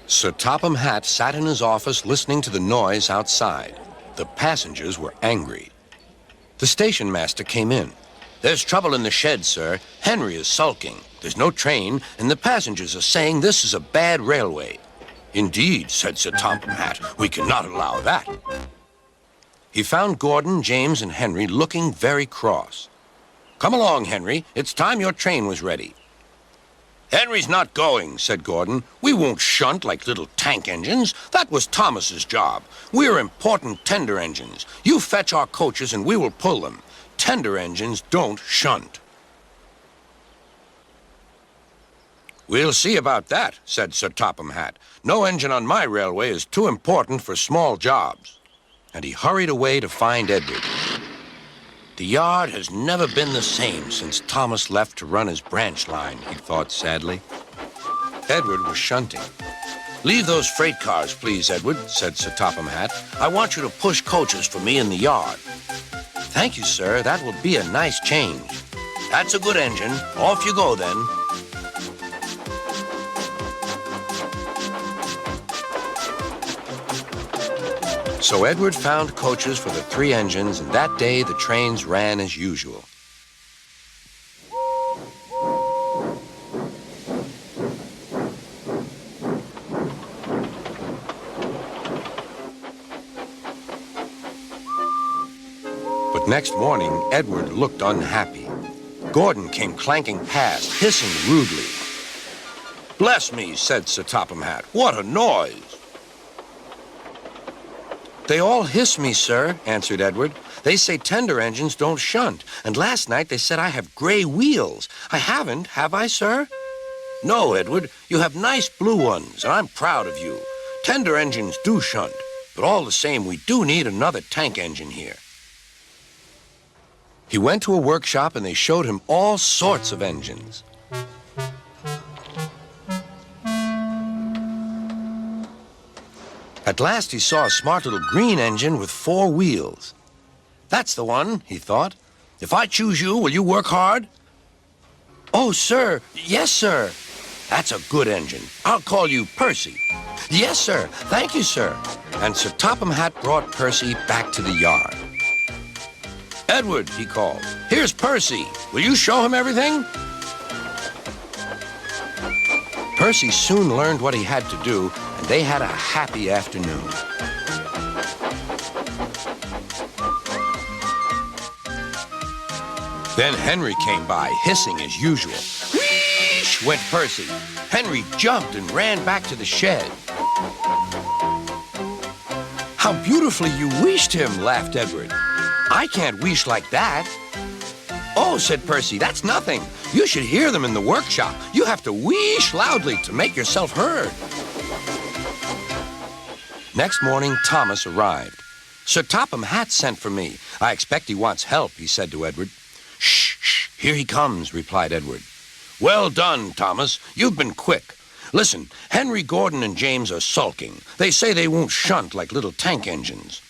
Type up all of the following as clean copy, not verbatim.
Sir Topham Hatt sat in his office listening to the noise outside. The passengers were angry. The station master came in. "There's trouble in the shed, sir. Henry is sulking. There's no train, and the passengers are saying this is a bad railway." "Indeed," said Sir Topham Hatt, "we cannot allow that." He found Gordon, James, and Henry looking very cross. "Come along, Henry. It's time your train was ready." "Henry's not going," said Gordon. "We won't shunt like little tank engines. That was Thomas's job. We're important tender engines. You fetch our coaches and we will pull them. Tender engines don't shunt." "We'll see about that," said Sir Topham Hatt. "No engine on my railway is too important for small jobs." And he hurried away to find Edward. The yard has never been the same since Thomas left to run his branch line, he thought sadly. Edward was shunting. "Leave those freight cars, please, Edward," said Sir Topham Hatt. "I want you to push coaches for me in the yard." "Thank you, sir. That will be a nice change." "That's a good engine. Off you go, then." So Edward found coaches for the 3 engines, and that day the trains ran as usual. But next morning, Edward looked unhappy. Gordon came clanking past, hissing rudely. "Bless me," said Sir Topham Hatt. "What a noise!" "They all hiss me, sir," answered Edward. "They say tender engines don't shunt, and last night they said I have gray wheels. I haven't, have I, sir?" "No, Edward, you have nice blue ones, and I'm proud of you. Tender engines do shunt, but all the same, we do need another tank engine here." He went to a workshop, and they showed him all sorts of engines. At last he saw a smart little green engine with 4 wheels. "That's the one," he thought. "If I choose you, will you work hard?" "Oh, sir, yes, sir." "That's a good engine. I'll call you Percy." "Yes, sir. Thank you, sir." And Sir Topham Hatt brought Percy back to the yard. "Edward," he called, "here's Percy. Will you show him everything?" Percy soon learned what he had to do, and they had a happy afternoon. Then Henry came by, hissing as usual. "Wheesh!" went Percy. Henry jumped and ran back to the shed. "How beautifully you wheeshed him," laughed Edward. "I can't wheesh like that." "Oh," said Percy, "that's nothing. You should hear them in the workshop. You have to wheesh loudly to make yourself heard." Next morning, Thomas arrived. "Sir Topham Hatt sent for me. I expect he wants help," he said to Edward. "Shh, shh, here he comes," replied Edward. "Well done, Thomas. You've been quick. Listen, Henry, Gordon, and James are sulking. They say they won't shunt like little tank engines.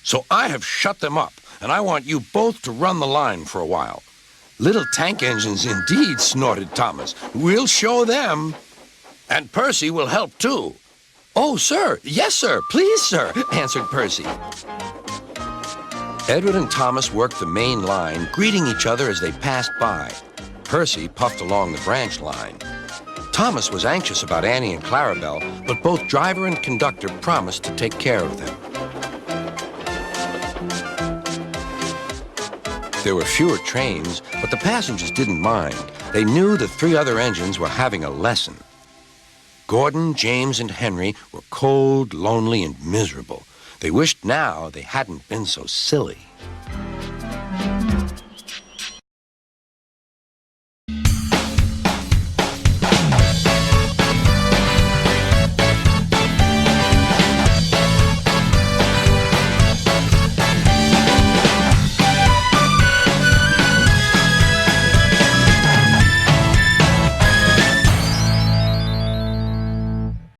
So I have shut them up, and I want you both to run the line for a while." "Little tank engines indeed," snorted Thomas. "We'll show them." "And Percy will help too." "Oh, sir, yes, sir, please, sir," answered Percy. Edward and Thomas worked the main line, greeting each other as they passed by. Percy puffed along the branch line. Thomas was anxious about Annie and Clarabelle, but both driver and conductor promised to take care of them. There were fewer trains, but the passengers didn't mind. They knew the 3 other engines were having a lesson. Gordon, James, and Henry were cold, lonely, and miserable. They wished now they hadn't been so silly.